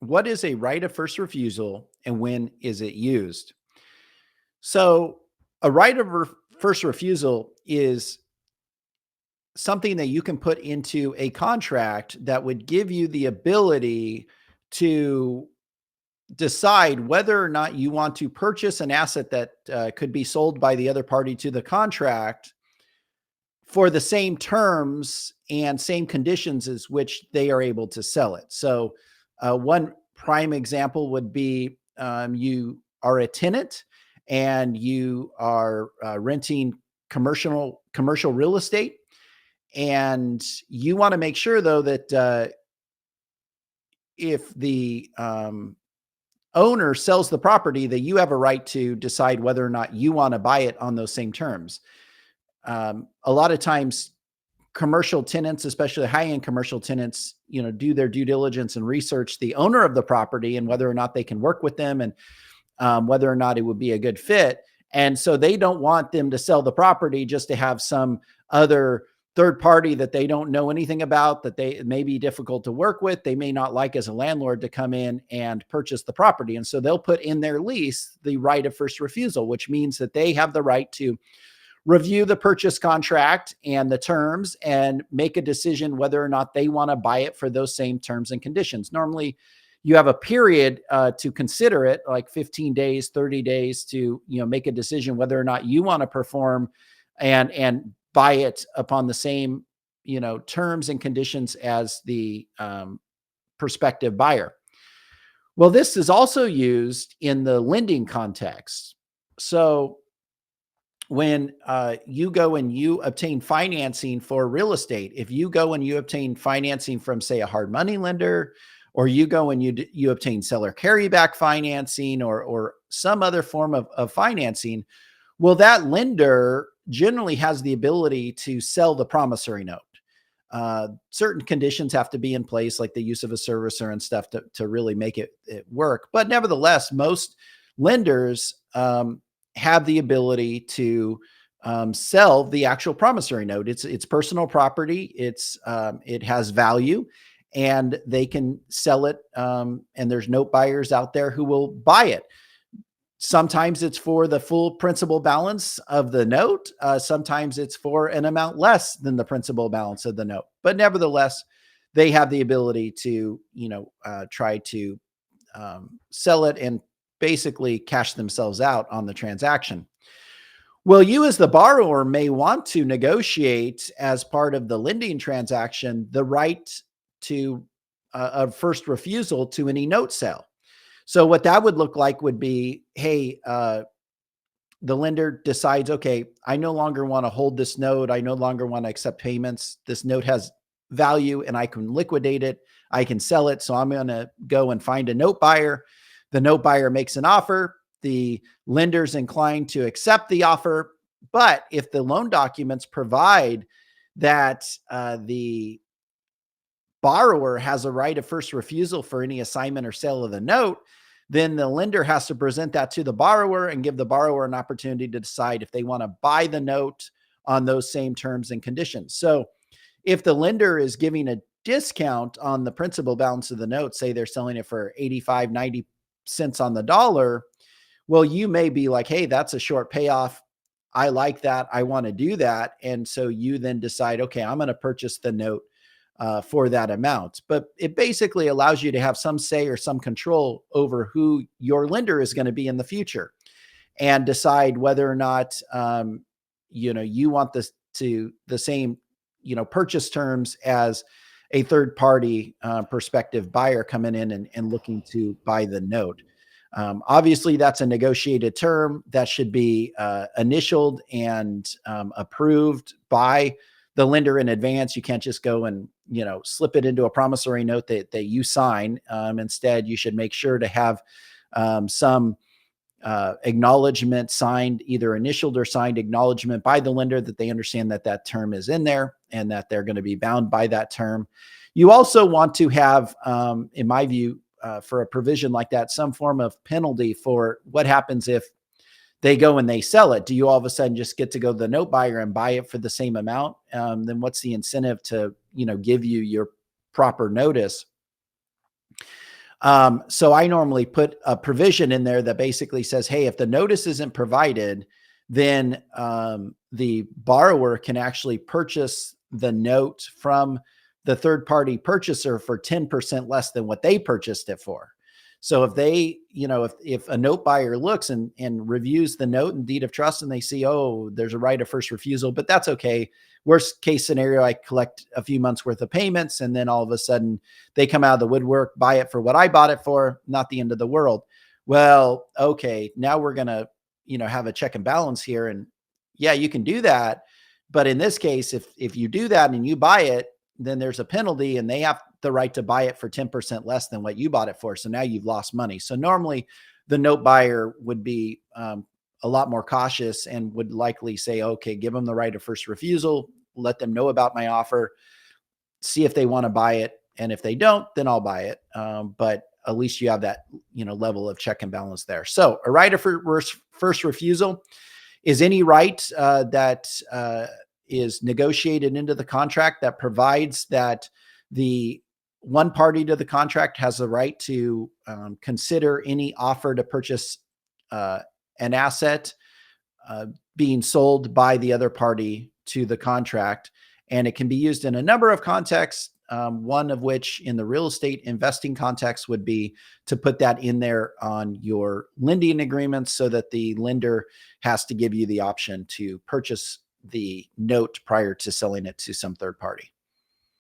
what is a right of first refusal and when is it used? So, a right of first refusal is something that you can put into a contract that would give you the ability to decide whether or not you want to purchase an asset that could be sold by the other party to the contract for the same terms and same conditions as which they are able to sell it. So, one prime example would be you are a tenant and you are renting commercial real estate, and you want to make sure though that if the owner sells the property, that you have a right to decide whether or not you want to buy it on those same terms. A lot of times commercial tenants, especially high-end commercial tenants, do their due diligence and research the owner of the property and whether or not they can work with them, and whether or not it would be a good fit. And so they don't want them to sell the property just to have some other third party that they don't know anything about, that it may be difficult to work with, they may not like as a landlord, to come in and purchase the property. And so they'll put in their lease the right of first refusal, which means that they have the right to review the purchase contract and the terms and make a decision whether or not they want to buy it for those same terms and conditions. Normally, you have a period to consider it, like 15 days, 30 days, to make a decision whether or not you want to perform and buy it upon the same terms and conditions as the prospective buyer. Well, this is also used in the lending context. So when you go and you obtain financing for real estate, if you go and you obtain financing from, say, a hard money lender, or you go and you obtain seller carryback financing or some other form of financing, well, that lender generally has the ability to sell the promissory note. Certain conditions have to be in place, like the use of a servicer and stuff, to really make it work. But nevertheless, most lenders have the ability to sell the actual promissory note. It's personal property. It has value, and they can sell it. And there's note buyers out there who will buy it. Sometimes it's for the full principal balance of the note. Sometimes it's for an amount less than the principal balance of the note. But nevertheless, they have the ability to, try to sell it and basically cash themselves out on the transaction. Well, you as the borrower may want to negotiate, as part of the lending transaction, the right to a first refusal to any note sale. So what that would look like would be, hey, the lender decides, okay, I no longer want to hold this note. I no longer want to accept payments. This note has value and I can liquidate it. I can sell it. So I'm going to go and find a note buyer. The note buyer makes an offer. The lender's inclined to accept the offer. But if the loan documents provide that the borrower has a right of first refusal for any assignment or sale of the note, then the lender has to present that to the borrower and give the borrower an opportunity to decide if they want to buy the note on those same terms and conditions. So if the lender is giving a discount on the principal balance of the note, say they're selling it for 85, 90 cents on the dollar, well, you may be like, hey, that's a short payoff. I like that. I want to do that. And so you then decide, okay, I'm going to purchase the note for that amount. But it basically allows you to have some say or some control over who your lender is going to be in the future, and decide whether or not, you want this to the same, purchase terms as a third party prospective buyer coming in and looking to buy the note. Obviously, that's a negotiated term that should be initialed and approved by the lender in advance. You can't just go and, slip it into a promissory note that you sign. Instead, you should make sure to have some acknowledgement signed, either initialed or signed acknowledgement by the lender that they understand that that term is in there and that they're going to be bound by that term. You also want to have, in my view, for a provision like that, some form of penalty for what happens if they go and they sell it. Do you all of a sudden just get to go to the note buyer and buy it for the same amount? Then what's the incentive to, give you your proper notice? So I normally put a provision in there that basically says, hey, if the notice isn't provided, then the borrower can actually purchase the note from the third party purchaser for 10% less than what they purchased it for. So if they, if a note buyer looks and reviews the note and deed of trust and they see, oh, there's a right of first refusal, but that's okay. Worst case scenario, I collect a few months worth of payments and then all of a sudden they come out of the woodwork, buy it for what I bought it for, not the end of the world. Well, okay, now we're going to, have a check and balance here. And yeah, you can do that. But in this case, if you do that and you buy it, then there's a penalty and they have the right to buy it for 10% less than what you bought it for. So now you've lost money. So normally the note buyer would be a lot more cautious and would likely say, okay, give them the right of first refusal, let them know about my offer, see if they want to buy it. And if they don't, then I'll buy it. But at least you have that, level of check and balance there. So a right of first refusal is any right that is negotiated into the contract that provides that the one party to the contract has the right to consider any offer to purchase an asset being sold by the other party to the contract. And it can be used in a number of contexts. One of which in the real estate investing context would be to put that in there on your lending agreements so that the lender has to give you the option to purchase the note prior to selling it to some third party.